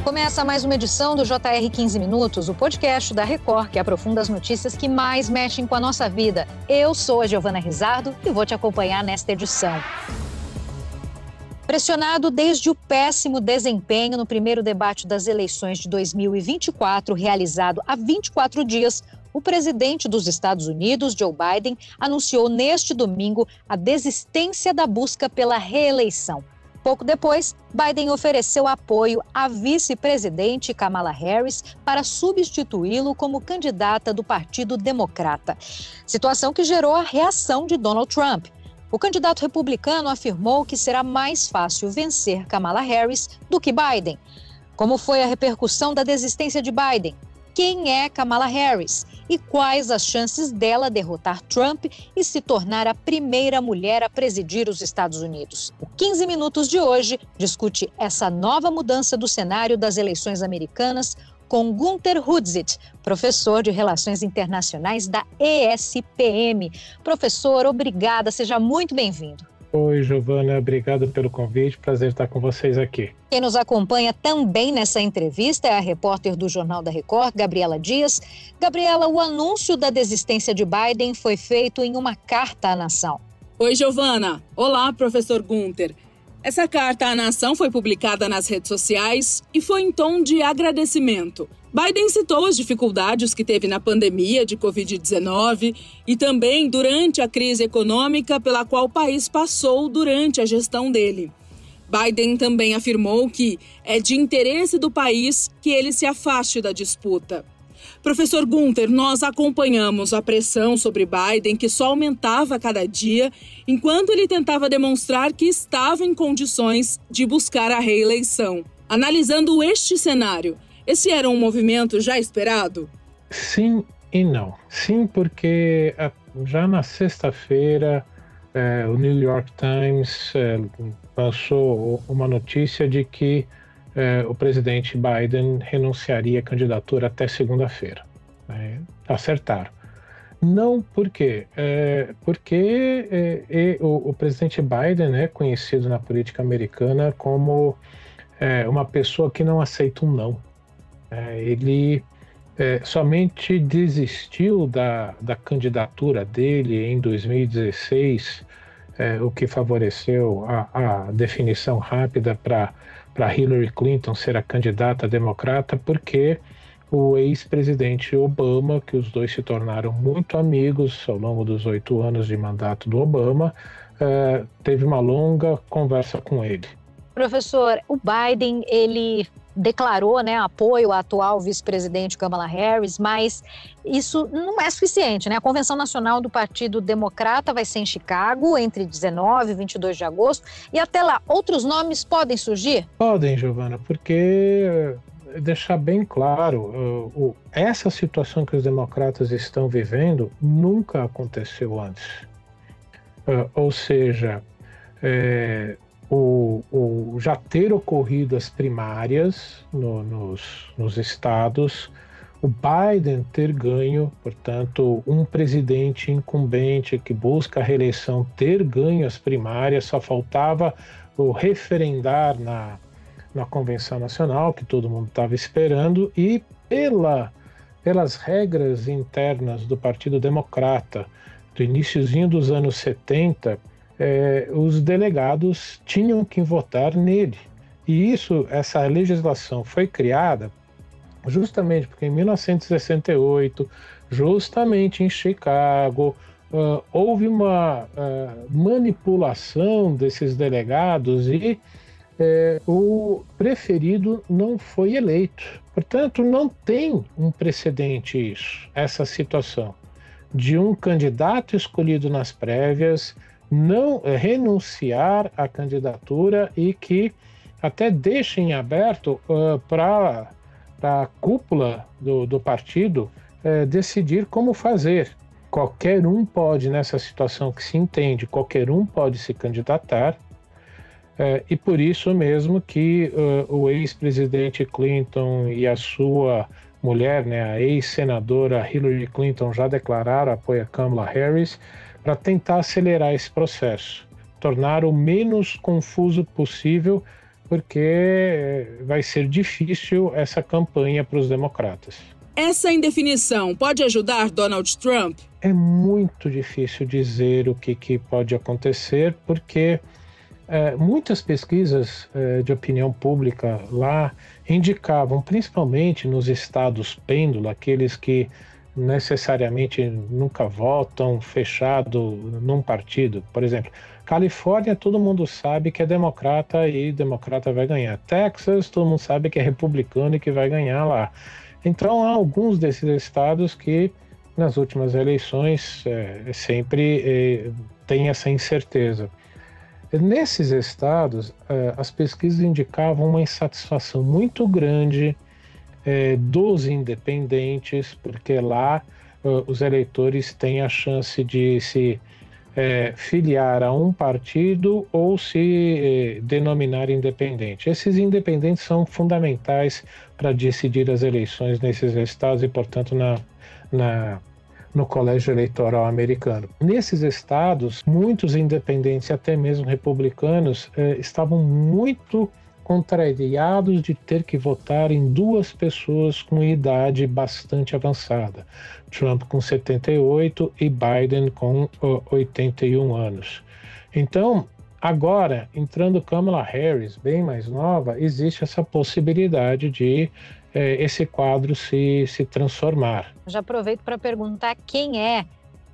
Começa mais uma edição do JR 15 Minutos, o podcast da Record, que aprofunda as notícias que mais mexem com a nossa vida. Eu sou a Giovana Rizardo e vou te acompanhar nesta edição. Pressionado desde o péssimo desempenho no primeiro debate das eleições de 2024, realizado há 24 dias, o presidente dos Estados Unidos, Joe Biden, anunciou neste domingo a desistência da busca pela reeleição. Pouco depois, Biden ofereceu apoio à vice-presidente Kamala Harris para substituí-lo como candidata do Partido Democrata. Situação que gerou a reação de Donald Trump. O candidato republicano afirmou que será mais fácil vencer Kamala Harris do que Biden. Como foi a repercussão da desistência de Biden? Quem é Kamala Harris? E quais as chances dela derrotar Trump e se tornar a primeira mulher a presidir os Estados Unidos? O 15 Minutos de hoje discute essa nova mudança do cenário das eleições americanas com Günter Hudzit, professor de Relações Internacionais da ESPM. Professor, obrigada, seja muito bem-vindo. Oi, Giovana, obrigado pelo convite, prazer estar com vocês aqui. Quem nos acompanha também nessa entrevista é a repórter do Jornal da Record, Gabriela Dias. Gabriela, o anúncio da desistência de Biden foi feito em uma carta à nação. Oi, Giovana. Olá, professor Günter. Essa carta à nação foi publicada nas redes sociais e foi em tom de agradecimento. Biden citou as dificuldades que teve na pandemia de Covid-19 e também durante a crise econômica pela qual o país passou durante a gestão dele. Biden também afirmou que é de interesse do país que ele se afaste da disputa. Professor Günter, nós acompanhamos a pressão sobre Biden, que só aumentava a cada dia, enquanto ele tentava demonstrar que estava em condições de buscar a reeleição. Analisando este cenário, esse era um movimento já esperado? Sim e não. Sim, porque já na sexta-feira o New York Times lançou uma notícia de que o presidente Biden renunciaria à candidatura até segunda-feira. Acertaram. Não por quê? Porque o presidente Biden é conhecido na política americana como uma pessoa que não aceita um não. Ele somente desistiu da candidatura dele em 2016, o que favoreceu a definição rápida para Hillary Clinton ser a candidata democrata, porque o ex-presidente Obama, que os dois se tornaram muito amigos ao longo dos 8 anos de mandato do Obama, teve uma longa conversa com ele. Professor, o Biden, ele declarou, apoio à atual vice-presidente Kamala Harris, mas isso não é suficiente, A Convenção Nacional do Partido Democrata vai ser em Chicago entre 19 e 22 de agosto, e até lá, outros nomes podem surgir? Podem, Giovana, porque deixar bem claro, essa situação que os democratas estão vivendo nunca aconteceu antes. Ou seja, já ter ocorrido as primárias nos estados, o Biden ter ganho, portanto, um presidente incumbente que busca a reeleição ter ganho as primárias, só faltava o referendar na Convenção Nacional, que todo mundo estava esperando, e pelas regras internas do Partido Democrata, do iniciozinho dos anos 70, os delegados tinham que votar nele. E essa legislação foi criada justamente porque em 1968, justamente em Chicago, houve uma manipulação desses delegados e o preferido não foi eleito. Portanto, não tem um precedente essa situação de um candidato escolhido nas prévias não renunciar à candidatura e que até deixem aberto para a cúpula do partido decidir como fazer. Qualquer um pode, nessa situação que se entende, qualquer um pode se candidatar, e por isso mesmo que o ex-presidente Clinton e a sua mulher, a ex-senadora Hillary Clinton, já declararam apoio a Kamala Harris para tentar acelerar esse processo, tornar o menos confuso possível porque vai ser difícil essa campanha para os democratas. Essa indefinição pode ajudar Donald Trump? É muito difícil dizer o que pode acontecer, porque muitas pesquisas de opinião pública lá indicavam, principalmente nos estados pêndulo, aqueles que necessariamente nunca votam fechado num partido. Por exemplo, Califórnia, todo mundo sabe que é democrata e democrata vai ganhar. Texas, todo mundo sabe que é republicano e que vai ganhar lá. Então, há alguns desses estados que, nas últimas eleições, sempre tem essa incerteza. Nesses estados, as pesquisas indicavam uma insatisfação muito grande dos independentes, porque lá os eleitores têm a chance de se filiar a um partido ou se denominar independente. Esses independentes são fundamentais para decidir as eleições nesses estados e, portanto, no colégio eleitoral americano. Nesses estados, muitos independentes, até mesmo republicanos, estavam muito contrariados de ter que votar em duas pessoas com idade bastante avançada. Trump com 78 e Biden com 81 anos. Então, agora, entrando Kamala Harris, bem mais nova, existe essa possibilidade de esse quadro se transformar. Já aproveito para perguntar quem é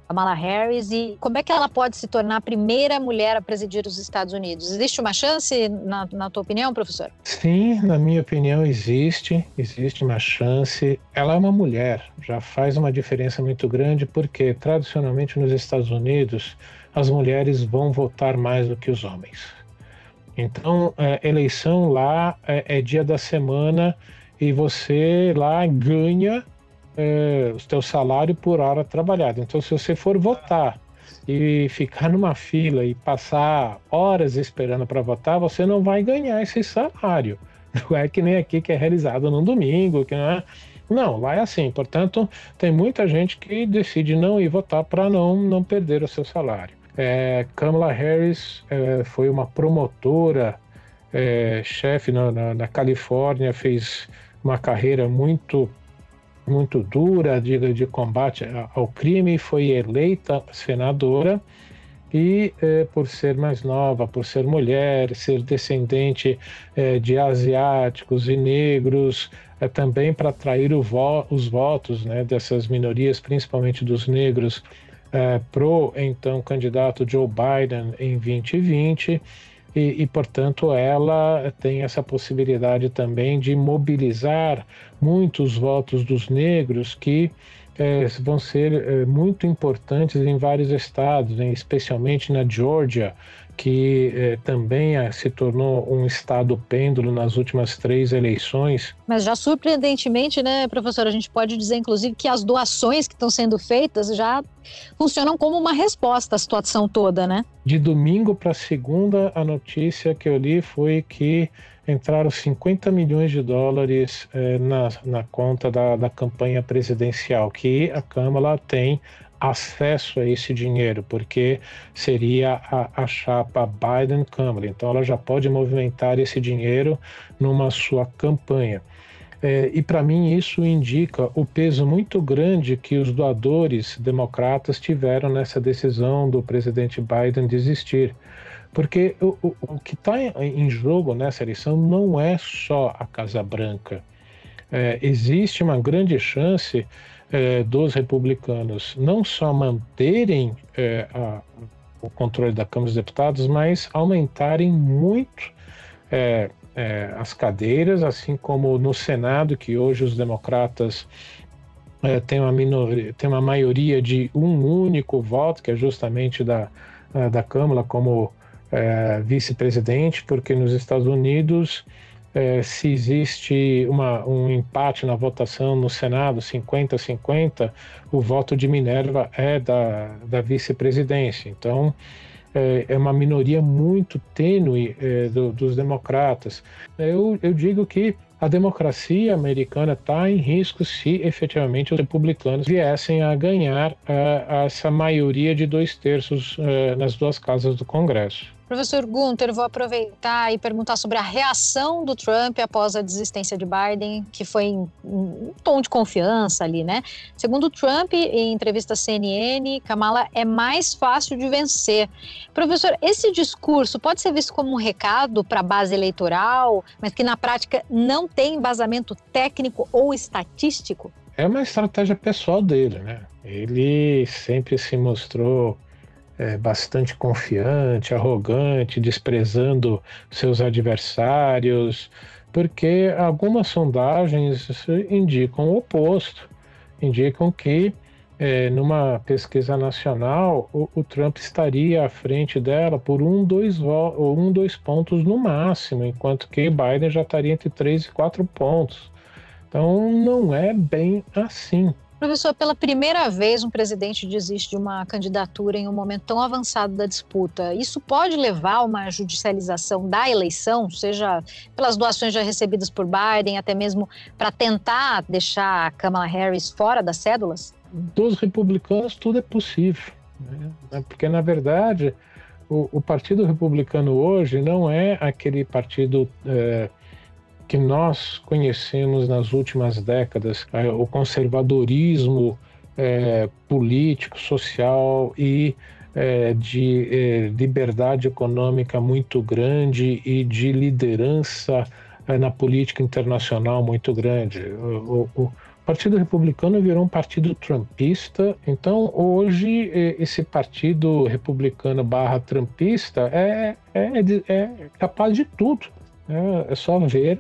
Kamala Harris e como é que ela pode se tornar a primeira mulher a presidir os Estados Unidos. Existe uma chance, na tua opinião, professor? Sim, na minha opinião existe uma chance. Ela é uma mulher, já faz uma diferença muito grande, porque tradicionalmente nos Estados Unidos as mulheres vão votar mais do que os homens. Então, eleição lá é dia da semana e você lá ganha o teu salário por hora trabalhada. Então, se você for votar e ficar numa fila e passar horas esperando para votar, você não vai ganhar esse salário. Não é que nem aqui que é realizado no domingo, que não é... Não, lá é assim. Portanto, tem muita gente que decide não ir votar para não perder o seu salário. Kamala Harris foi uma promotora, chefe na Califórnia, fez uma carreira muito dura de combate ao crime, foi eleita senadora e por ser mais nova, por ser mulher, ser descendente de asiáticos e negros, também para atrair os votos, né, dessas minorias, principalmente dos negros, pro então candidato Joe Biden em 2020. E, portanto, ela tem essa possibilidade também de mobilizar muitos votos dos negros que vão ser muito importantes em vários estados, né? Especialmente na Geórgia, que também se tornou um estado pêndulo nas últimas 3 eleições. Mas já surpreendentemente, né, professor, a gente pode dizer, inclusive, que as doações que estão sendo feitas já funcionam como uma resposta à situação toda, né? De domingo para segunda, a notícia que eu li foi que entraram 50 milhões de dólares na conta da campanha presidencial, que a Câmara tem acesso a esse dinheiro, porque seria a chapa Biden-Kamala. Então ela já pode movimentar esse dinheiro numa sua campanha. E para mim isso indica o peso muito grande que os doadores democratas tiveram nessa decisão do presidente Biden desistir. Porque o que está em jogo nessa eleição não é só a Casa Branca. Existe uma grande chance dos republicanos não só manterem o controle da Câmara dos Deputados, mas aumentarem muito as cadeiras, assim como no Senado, que hoje os democratas têm uma maioria de um único voto, que é justamente da Câmara como vice-presidente, porque nos Estados Unidos se existe um empate na votação no Senado, 50-50, o voto de Minerva é da vice-presidência. Então, é uma minoria muito tênue dos democratas. Eu digo que a democracia americana está em risco se efetivamente os republicanos viessem a ganhar essa maioria de 2/3 nas 2 casas do Congresso. Professor Gunther, vou aproveitar e perguntar sobre a reação do Trump após a desistência de Biden, que foi em um tom de confiança ali, né? Segundo Trump, em entrevista à CNN, Kamala é mais fácil de vencer. Professor, esse discurso pode ser visto como um recado para a base eleitoral, mas que na prática não tem embasamento técnico ou estatístico? É uma estratégia pessoal dele, né? Ele sempre se mostrou bastante confiante, arrogante, desprezando seus adversários, porque algumas sondagens indicam o oposto, indicam que numa pesquisa nacional o Trump estaria à frente dela por 2 pontos no máximo, enquanto que Biden já estaria entre 3 e 4 pontos. Então não é bem assim. Professor, pela primeira vez um presidente desiste de uma candidatura em um momento tão avançado da disputa. Isso pode levar a uma judicialização da eleição, seja pelas doações já recebidas por Biden, até mesmo para tentar deixar a Kamala Harris fora das cédulas? Dos republicanos tudo é possível, né? Porque, na verdade, o Partido Republicano hoje não é aquele partido que nós conhecemos nas últimas décadas, o conservadorismo político, social e de liberdade econômica muito grande e de liderança na política internacional muito grande. O Partido Republicano virou um partido trumpista, então hoje esse Partido Republicano /trumpista é capaz de tudo. É só ver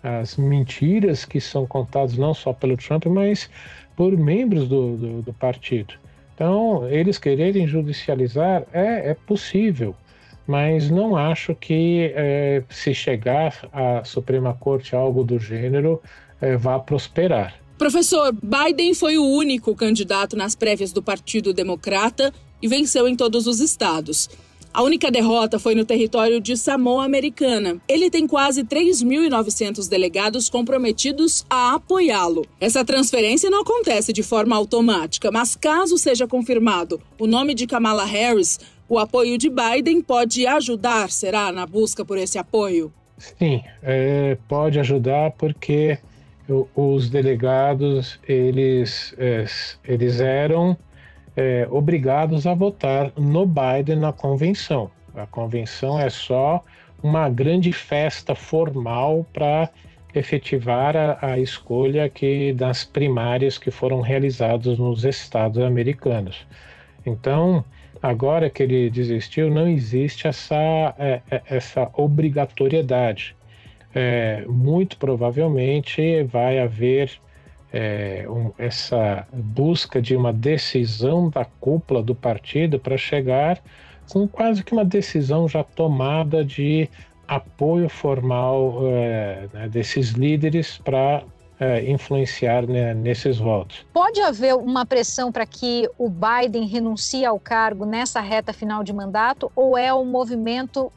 as mentiras que são contadas não só pelo Trump, mas por membros do partido. Então, eles quererem judicializar é possível, mas não acho que se chegar à Suprema Corte algo do gênero vá prosperar. Professor, Biden foi o único candidato nas prévias do Partido Democrata e venceu em todos os estados. A única derrota foi no território de Samoa Americana. Ele tem quase 3.900 delegados comprometidos a apoiá-lo. Essa transferência não acontece de forma automática, mas caso seja confirmado o nome de Kamala Harris, o apoio de Biden pode ajudar, será, na busca por esse apoio? Sim, pode ajudar porque os delegados, eles eram obrigados a votar no Biden na convenção. A convenção é só uma grande festa formal para efetivar a escolha das primárias que foram realizadas nos estados americanos. Então, agora que ele desistiu, não existe essa obrigatoriedade. Muito provavelmente vai haver essa busca de uma decisão da cúpula do partido para chegar com quase que uma decisão já tomada de apoio formal desses líderes para influenciar nesses votos. Pode haver uma pressão para que o Biden renuncie ao cargo nessa reta final de mandato, ou é um movimento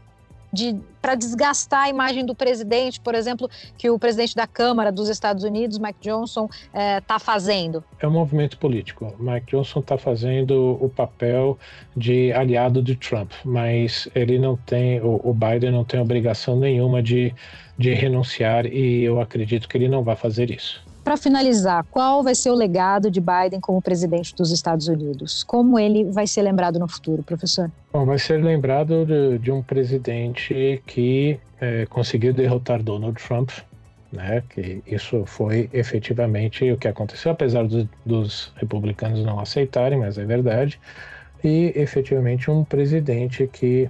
para desgastar a imagem do presidente, por exemplo, que o presidente da Câmara dos Estados Unidos, Mike Johnson, está fazendo? É um movimento político. Mike Johnson está fazendo o papel de aliado de Trump, mas ele não tem, o Biden não tem obrigação nenhuma de renunciar, e eu acredito que ele não vai fazer isso. Para finalizar, qual vai ser o legado de Biden como presidente dos Estados Unidos? Como ele vai ser lembrado no futuro, professor? Bom, vai ser lembrado de um presidente que conseguiu derrotar Donald Trump, né? Que isso foi efetivamente o que aconteceu, apesar dos republicanos não aceitarem, mas é verdade. E efetivamente um presidente que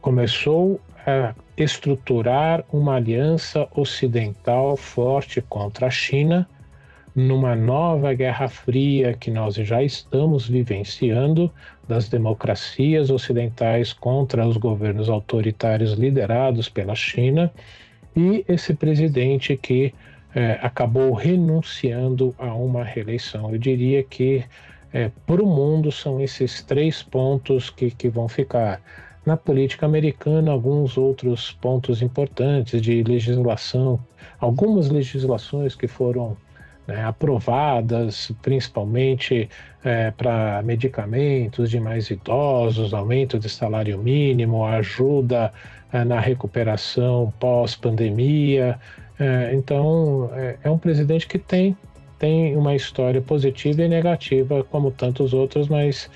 começou a estruturar uma aliança ocidental forte contra a China, numa nova Guerra Fria que nós já estamos vivenciando, das democracias ocidentais contra os governos autoritários liderados pela China, e esse presidente que acabou renunciando a uma reeleição. Eu diria que para o mundo são esses 3 pontos que vão ficar. Na política americana, alguns outros pontos importantes de legislação, algumas legislações que foram né, aprovadas, principalmente para medicamentos de mais idosos, aumento de salário mínimo, ajuda na recuperação pós-pandemia. Então, é um presidente que tem uma história positiva e negativa, como tantos outros, mas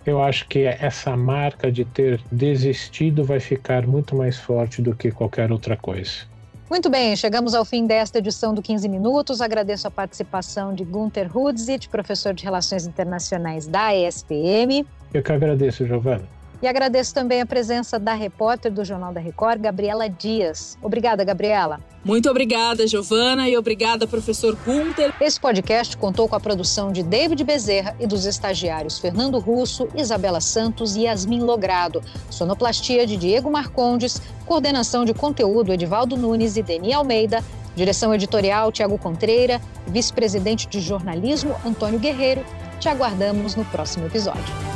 eu acho que essa marca de ter desistido vai ficar muito mais forte do que qualquer outra coisa. Muito bem, chegamos ao fim desta edição do 15 Minutos. Agradeço a participação de Günter Hudzit, professor de Relações Internacionais da ESPM. Eu que agradeço, Giovana. E agradeço também a presença da repórter do Jornal da Record, Gabriela Dias. Obrigada, Gabriela. Muito obrigada, Giovana, e obrigada, professor Günter. Esse podcast contou com a produção de David Bezerra e dos estagiários Fernando Russo, Isabela Santos e Yasmin Logrado. Sonoplastia de Diego Marcondes, coordenação de conteúdo Edivaldo Nunes e Deni Almeida, direção editorial Tiago Contreira, vice-presidente de jornalismo Antônio Guerreiro. Te aguardamos no próximo episódio.